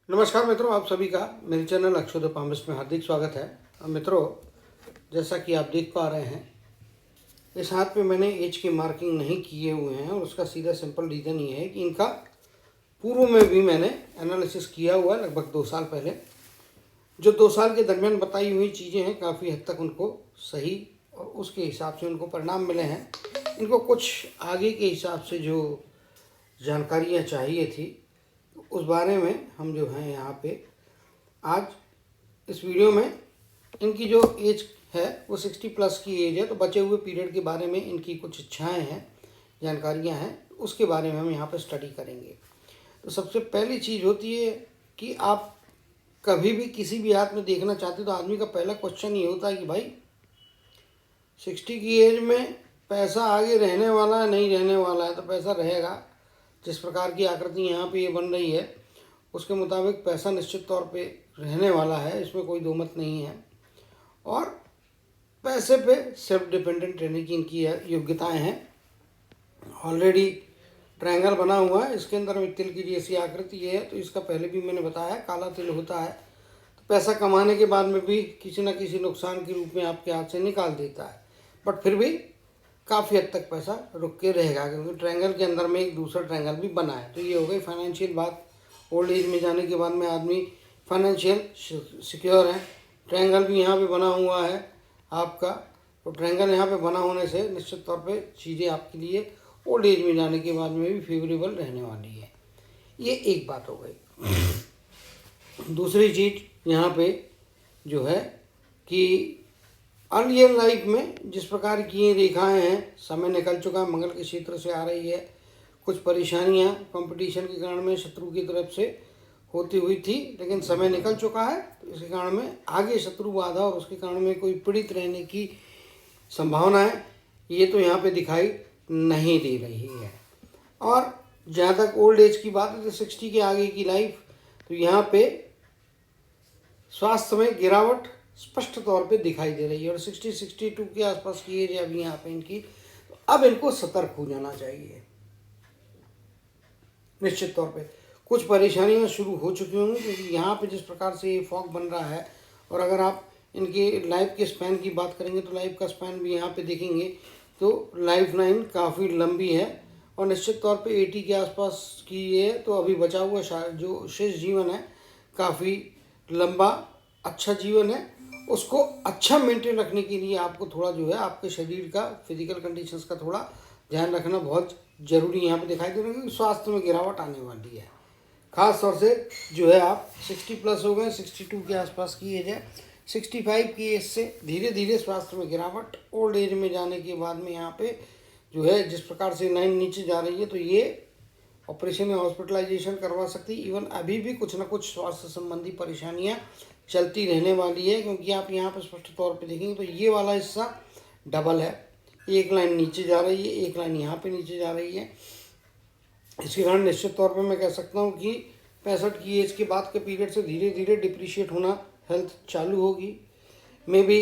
नमस्कार मित्रों, आप सभी का मेरे चैनल अक्षोद पामिस में हार्दिक स्वागत है। मित्रों, जैसा कि आप देख पा रहे हैं, इस हाथ पे मैंने एज की मार्किंग नहीं किए हुए हैं और उसका सीधा सिंपल रीज़न ये है कि इनका पूर्व में भी मैंने एनालिसिस किया हुआ है लगभग 2 साल पहले। जो 2 साल के दरमियान बताई हुई चीज़ें हैं, काफ़ी हद तक उनको सही और उसके हिसाब से उनको परिणाम मिले हैं। इनको कुछ आगे के हिसाब से जो जानकारियाँ चाहिए थी, उस बारे में हम जो हैं यहाँ पे आज इस वीडियो में इनकी जो एज है वो 60 प्लस की एज है, तो बचे हुए पीरियड के बारे में इनकी कुछ इच्छाएं हैं, जानकारियां हैं, उसके बारे में हम यहाँ पे स्टडी करेंगे। तो सबसे पहली चीज़ होती है कि आप कभी भी किसी भी हाथ में देखना चाहते हो तो आदमी का पहला क्वेश्चन ये होता है कि भाई 60 की एज में पैसा आगे रहने वाला है नहीं रहने वाला है। तो पैसा रहेगा, जिस प्रकार की आकृति यहाँ पे ये बन रही है उसके मुताबिक पैसा निश्चित तौर पे रहने वाला है, इसमें कोई दो मत नहीं है। और पैसे पे सेल्फ डिपेंडेंट रहने की इनकी योग्यताएं हैं। ऑलरेडी ट्रायंगल बना हुआ है, इसके अंदर में तिल की जैसी आकृति है, तो इसका पहले भी मैंने बताया काला तिल होता है तो पैसा कमाने के बाद में भी किसी न किसी नुकसान के रूप में आपके हाथ से निकाल देता है, बट फिर भी काफ़ी हद तक पैसा रुक के रहेगा, क्योंकि ट्रायंगल के अंदर में एक दूसरा ट्रायंगल भी बना है। तो ये हो गई फाइनेंशियल बात। ओल्ड एज में जाने के बाद में आदमी फाइनेंशियल सिक्योर है। ट्रायंगल भी यहाँ पे बना हुआ है आपका, तो ट्रायंगल यहाँ पे बना होने से निश्चित तौर पे चीज़ें आपके लिए ओल्ड एज में जाने के बाद में भी फेवरेबल रहने वाली है। ये एक बात हो गई। दूसरी चीज़ यहाँ पे जो है कि अर्लियर लाइफ में जिस प्रकार की ये रेखाएं हैं, समय निकल चुका है, मंगल के क्षेत्र से आ रही है, कुछ परेशानियां कंपटीशन के कारण में शत्रु की तरफ से होती हुई थी, लेकिन समय निकल चुका है। तो इसके कारण में आगे शत्रु बाधा और उसके कारण में कोई पीड़ित रहने की संभावना है, ये तो यहाँ पे दिखाई नहीं दे रही है। और जहाँ तक ओल्ड एज की बात है तो 60 के आगे की लाइफ, तो यहाँ पे स्वास्थ्य में गिरावट स्पष्ट तौर पे दिखाई दे रही है। और 60-62 के आसपास की एज है अभी यहाँ पे इनकी, तो अब इनको सतर्क हो जाना चाहिए। निश्चित तौर पे कुछ परेशानियाँ शुरू हो चुकी होंगी, क्योंकि यहाँ पे जिस प्रकार से ये फॉग बन रहा है, और अगर आप इनके लाइफ के स्पैन की बात करेंगे तो लाइफ का स्पैन भी यहाँ पे देखेंगे तो लाइफ लाइन काफ़ी लंबी है और निश्चित तौर पे 80 के आसपास की ये है। तो अभी बचा हुआ जो शेष जीवन है काफ़ी लंबा अच्छा जीवन है, उसको अच्छा मेंटेन रखने के लिए आपको थोड़ा जो है आपके शरीर का फिजिकल कंडीशंस का थोड़ा ध्यान रखना बहुत ज़रूरी यहाँ पे दिखाई दे रहा है, क्योंकि स्वास्थ्य में गिरावट आने वाली है। खास तौर से जो है आप 60 प्लस हो गए, 62 के आसपास की एज है, 65 की एज से धीरे धीरे स्वास्थ्य में गिरावट, ओल्ड एज में जाने के बाद में यहाँ पे जो है जिस प्रकार से लाइन नीचे जा रही है, तो ये ऑपरेशन या हॉस्पिटलाइजेशन करवा सकती। इवन अभी भी कुछ ना कुछ स्वास्थ्य संबंधी परेशानियाँ चलती रहने वाली है, क्योंकि आप यहाँ पर स्पष्ट तौर पे देखेंगे तो ये वाला हिस्सा डबल है, एक लाइन नीचे जा रही है, एक लाइन यहाँ पे नीचे जा रही है। इसके कारण निश्चित तौर पे मैं कह सकता हूँ कि 65 की एज के बाद के पीरियड से धीरे धीरे डिप्रिशिएट होना हेल्थ चालू होगी। मे बी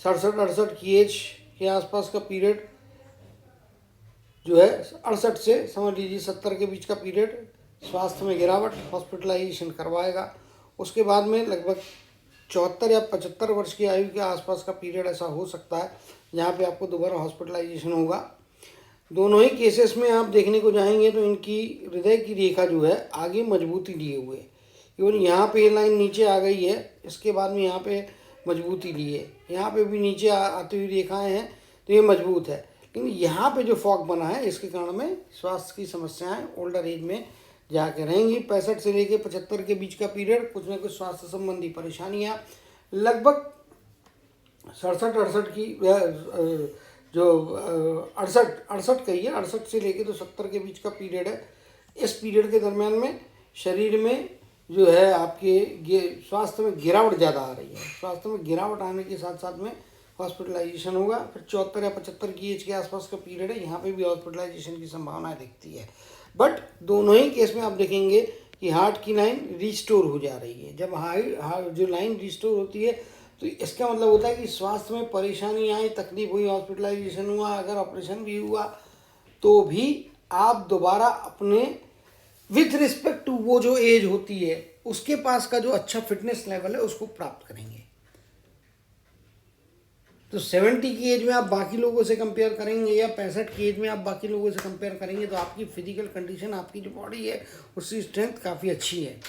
67-68 की एज के आसपास का पीरियड जो है 68 से समझ लीजिए 70 के बीच का पीरियड स्वास्थ्य में गिरावट, हॉस्पिटलाइजेशन करवाएगा। उसके बाद में लगभग 74 या 75 वर्ष की आयु के आसपास का पीरियड ऐसा हो सकता है जहाँ पे आपको दोबारा हॉस्पिटलाइजेशन होगा। दोनों ही केसेस में आप देखने को जाएंगे तो इनकी हृदय की रेखा जो है आगे मजबूती लिए हुए, इवन यहाँ पे लाइन नीचे आ गई है, इसके बाद में यहाँ पे मजबूती लिए, यहाँ पे भी नीचे आती हुई रेखाएं हैं, तो ये मजबूत है। लेकिन यहाँ पे जो फॉग बना है इसके कारण में स्वास्थ्य की समस्याएं ओल्डर एज में जाके रहेंगी। 65 से लेकर 75 के बीच का पीरियड कुछ ना कुछ स्वास्थ्य संबंधी परेशानियाँ, लगभग 67-68 की जो 68 कहिए, 68 से लेके तो 70 के बीच का पीरियड है। इस पीरियड के दरमियान में शरीर में जो है आपके स्वास्थ्य में गिरावट ज़्यादा आ रही है। स्वास्थ्य में गिरावट आने के साथ साथ में हॉस्पिटलाइजेशन होगा। फिर 74 या 75 की एज के आसपास का पीरियड है, यहाँ पे भी हॉस्पिटलाइजेशन की संभावनाएं दिखती है। बट दोनों ही केस में आप देखेंगे कि हार्ट की लाइन रिस्टोर हो जा रही है। जब जो लाइन रिस्टोर होती है तो इसका मतलब होता है कि स्वास्थ्य में परेशानी आई, तकलीफ हुई, हॉस्पिटलाइजेशन हुआ, अगर ऑपरेशन भी हुआ तो भी आप दोबारा अपने विथ रिस्पेक्ट टू वो जो एज होती है उसके पास का जो अच्छा फिटनेस लेवल है उसको प्राप्त करेंगे। तो 70 की एज में आप बाकी लोगों से कंपेयर करेंगे या 65 की एज में आप बाकी लोगों से कंपेयर करेंगे तो आपकी फिजिकल कंडीशन, आपकी जो बॉडी है उसकी स्ट्रेंथ काफ़ी अच्छी है।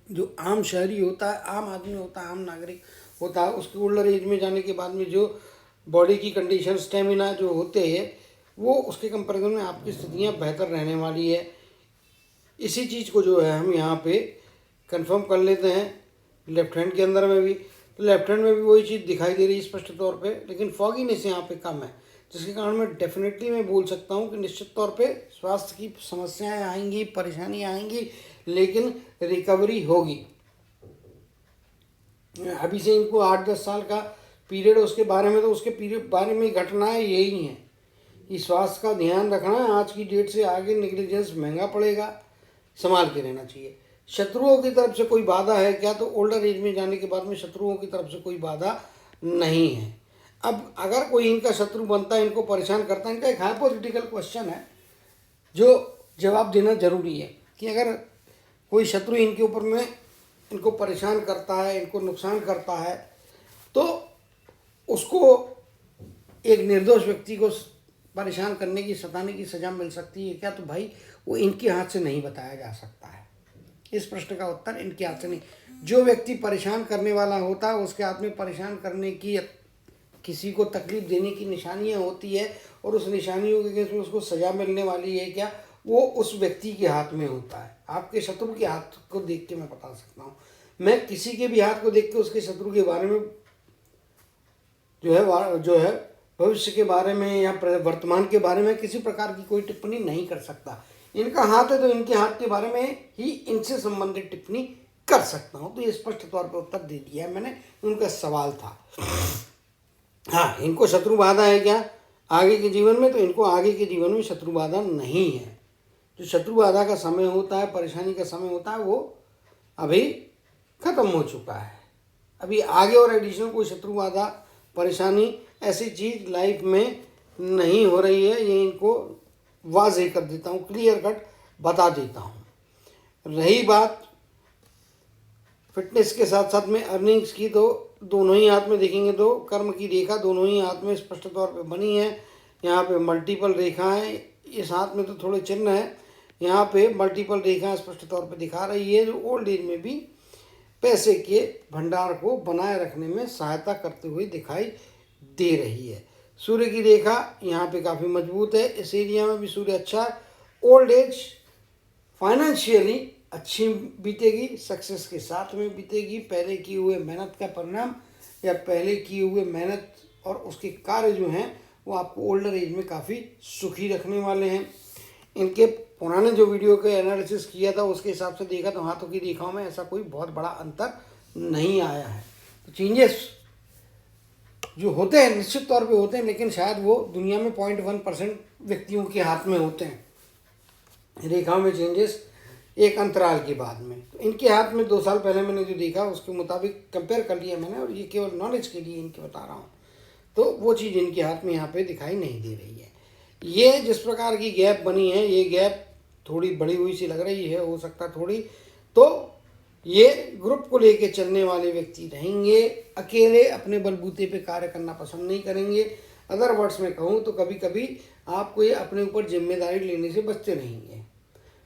जो आम शहरी होता है, आम आदमी होता है, आम नागरिक होता है, उसके ओल्डर एज में जाने के बाद में जो बॉडी की कंडीशन, स्टेमिना जो होते हैं वो उसके कंपेरिजन में आपकी स्थितियाँ बेहतर रहने वाली है। इसी चीज़ को जो है हम यहाँ पे कंफर्म कर लेते हैं लेफ्ट हैंड के अंदर में भी। तो लेफ्ट हैंड में भी वही चीज़ दिखाई दे रही है स्पष्ट तौर पे, लेकिन फॉगीनेस यहाँ पे कम है, जिसके कारण मैं डेफिनेटली मैं बोल सकता हूँ कि निश्चित तौर पे स्वास्थ्य की समस्याएं आएंगी, परेशानियाँ आएंगी, लेकिन रिकवरी होगी। अभी से इनको 8-10 साल का पीरियड, उसके बारे में तो उसके पीरियड बारे में घटनाएं यही हैं कि स्वास्थ्य का ध्यान रखना है। आज की डेट से आगे नेग्लिजेंस महंगा पड़ेगा, संभाल के रहना चाहिए। शत्रुओं की तरफ से कोई बाधा है क्या? तो ओल्डर एज में जाने के बाद में शत्रुओं की तरफ से कोई बाधा नहीं है। अब अगर कोई इनका शत्रु बनता है, इनको परेशान करता है, इनका एक हाइपोथेटिकल क्वेश्चन है जो जवाब देना जरूरी है कि अगर कोई शत्रु इनके ऊपर में इनको परेशान करता है, इनको नुकसान करता है, तो उसको एक निर्दोष व्यक्ति को परेशान करने की, सताने की सज़ा मिल सकती है क्या? तो भाई वो इनके हाथ से नहीं बताया जा सकता है। इस प्रश्न का उत्तर इनके हाथ से नहीं। जो व्यक्ति परेशान करने वाला होता है उसके हाथ में परेशान करने की, किसी को तकलीफ देने की निशानियां होती है, और उस निशानियों के केस में उसको सज़ा मिलने वाली है क्या? वो उस व्यक्ति के हाथ में होता है। आपके शत्रु के हाथ को देख के मैं बता सकता हूँ। मैं किसी के भी हाथ को देख के उसके शत्रु के बारे में जो है भविष्य के बारे में या वर्तमान के बारे में किसी प्रकार की कोई टिप्पणी नहीं कर सकता। इनका हाथ है तो इनके हाथ के बारे में ही इनसे संबंधित टिप्पणी कर सकता हूँ। तो ये स्पष्ट तौर पर उत्तर दे दिया है मैंने, उनका सवाल था। हाँ, इनको शत्रु बाधा है क्या आगे के जीवन में? तो इनको आगे के जीवन में शत्रु बाधा नहीं है। जो शत्रु बाधा का समय होता है, परेशानी का समय होता है, वो अभी खत्म हो चुका है। अभी आगे और एडिशनल कोई शत्रु बाधा, परेशानी, ऐसी चीज़ लाइफ में नहीं हो रही है। ये इनको वाज़ेह कर देता हूँ, क्लियर कट बता देता हूँ। रही बात फिटनेस के साथ साथ में अर्निंग्स की, तो दोनों ही हाथ में देखेंगे तो कर्म की रेखा दोनों ही हाथ में स्पष्ट तौर पे बनी है। यहाँ पे मल्टीपल रेखाएं, इस हाथ में तो थोड़े चिन्ह है, यहाँ पे मल्टीपल रेखाएं स्पष्ट तौर पे दिखा रही है, जो ओल्ड एज में भी पैसे के भंडार को बनाए रखने में सहायता करते हुए दिखाई दे रही है। सूर्य की रेखा यहाँ पे काफ़ी मजबूत है, इस एरिया में भी सूर्य अच्छा है। ओल्ड एज फाइनेंशियली अच्छी बीतेगी, सक्सेस के साथ में बीतेगी। पहले किए हुए मेहनत का परिणाम या पहले किए हुए मेहनत और उसके कार्य जो हैं वो आपको ओल्डर एज में काफ़ी सुखी रखने वाले हैं। इनके पुराने जो वीडियो के एनालिसिस किया था उसके हिसाब से देखा तो हाथों की रेखाओं में ऐसा कोई बहुत बड़ा अंतर नहीं आया है। तो चेंजेस जो होते हैं निश्चित तौर पे होते हैं, लेकिन शायद वो दुनिया में 0.1% व्यक्तियों के हाथ में होते हैं रेखाओं में चेंजेस एक अंतराल के बाद में। तो इनके हाथ में 2 साल पहले मैंने जो देखा उसके मुताबिक कंपेयर कर लिया मैंने, और ये केवल नॉलेज के लिए इनके बता रहा हूँ। तो वो चीज़ इनके हाथ में यहाँ पे दिखाई नहीं दे रही है। ये जिस प्रकार की गैप बनी है, ये गैप थोड़ी बड़ी हुई सी लग रही है, हो सकता थोड़ी, तो ये ग्रुप को लेके चलने वाले व्यक्ति रहेंगे, अकेले अपने बलबूते पे कार्य करना पसंद नहीं करेंगे। अदर वर्ड्स में कहूँ तो कभी कभी आपको ये अपने ऊपर जिम्मेदारी लेने से बचते रहेंगे,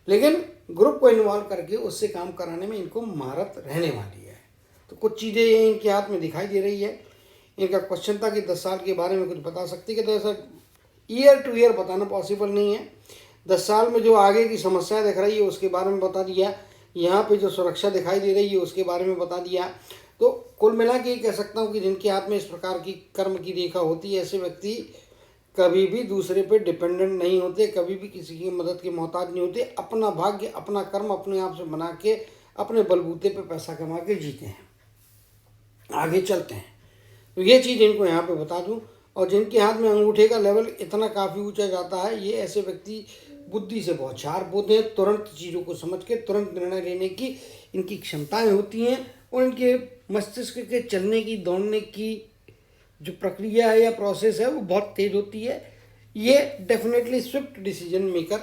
लेकिन ग्रुप को इन्वॉल्व करके उससे काम कराने में इनको महारत रहने वाली है। तो कुछ चीज़ें ये इनके हाथ में दिखाई दे रही है। इनका क्वेश्चन था कि 10 साल के बारे में कुछ बता सकती है, तो ऐसा ईयर टू ईयर बताना पॉसिबल नहीं है। 10 साल में जो आगे की समस्या दिख रही है उसके बारे में बता दिया, यहाँ पे जो सुरक्षा दिखाई दे रही है उसके बारे में बता दिया। तो कुल मिला के कह सकता हूँ कि जिनके हाथ में इस प्रकार की कर्म की रेखा होती है, ऐसे व्यक्ति कभी भी दूसरे पे डिपेंडेंट नहीं होते, कभी भी किसी की मदद के मोहताज नहीं होते। अपना भाग्य, अपना कर्म अपने आप से बना के अपने बलबूते पे पैसा कमा के जीते हैं, आगे चलते हैं। तो ये चीज़ इनको यहाँ पे बता दूँ। और जिनके हाथ में अंगूठे का लेवल इतना काफ़ी ऊंचा जाता है, ये ऐसे व्यक्ति बुद्धि से बहुत शार्प होते हैं, तुरंत चीज़ों को समझ के तुरंत निर्णय लेने की इनकी क्षमताएं होती हैं, और इनके मस्तिष्क के चलने की, दौड़ने की जो प्रक्रिया है या प्रोसेस है वो बहुत तेज होती है। ये डेफिनेटली स्विफ्ट डिसीजन मेकर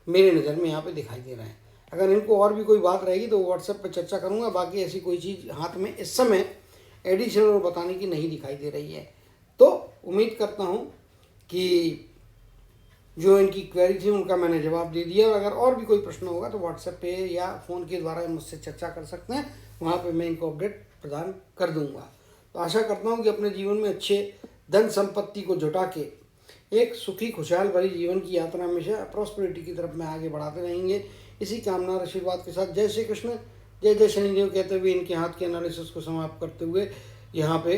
मेरे नज़र में यहाँ पे दिखाई दे रहे हैं। अगर इनको और भी कोई बात रहेगी तो व्हाट्सएप पे चर्चा करूँगा। बाकी ऐसी कोई चीज़ हाथ में इस समय एडिशनल और बताने की नहीं दिखाई दे रही है। तो उम्मीद करता हूँ कि जो इनकी क्वेरी थी उनका मैंने जवाब दे दिया। और अगर और भी कोई प्रश्न होगा तो व्हाट्सएप पे या फ़ोन के द्वारा मुझसे चर्चा कर सकते हैं, वहाँ पे मैं इनको अपडेट प्रदान कर दूँगा। तो आशा करता हूँ कि अपने जीवन में अच्छे धन संपत्ति को जुटा के एक सुखी खुशहाल भरी जीवन की यात्रा हमेशा प्रॉस्पेरिटी की तरफ में आगे बढ़ाते रहेंगे। इसी कामना और आशीर्वाद के साथ जय श्री कृष्ण, जय जय शनिदेव कहते हुए इनके हाथ के एनालिसिस को समाप्त करते हुए यहाँ पे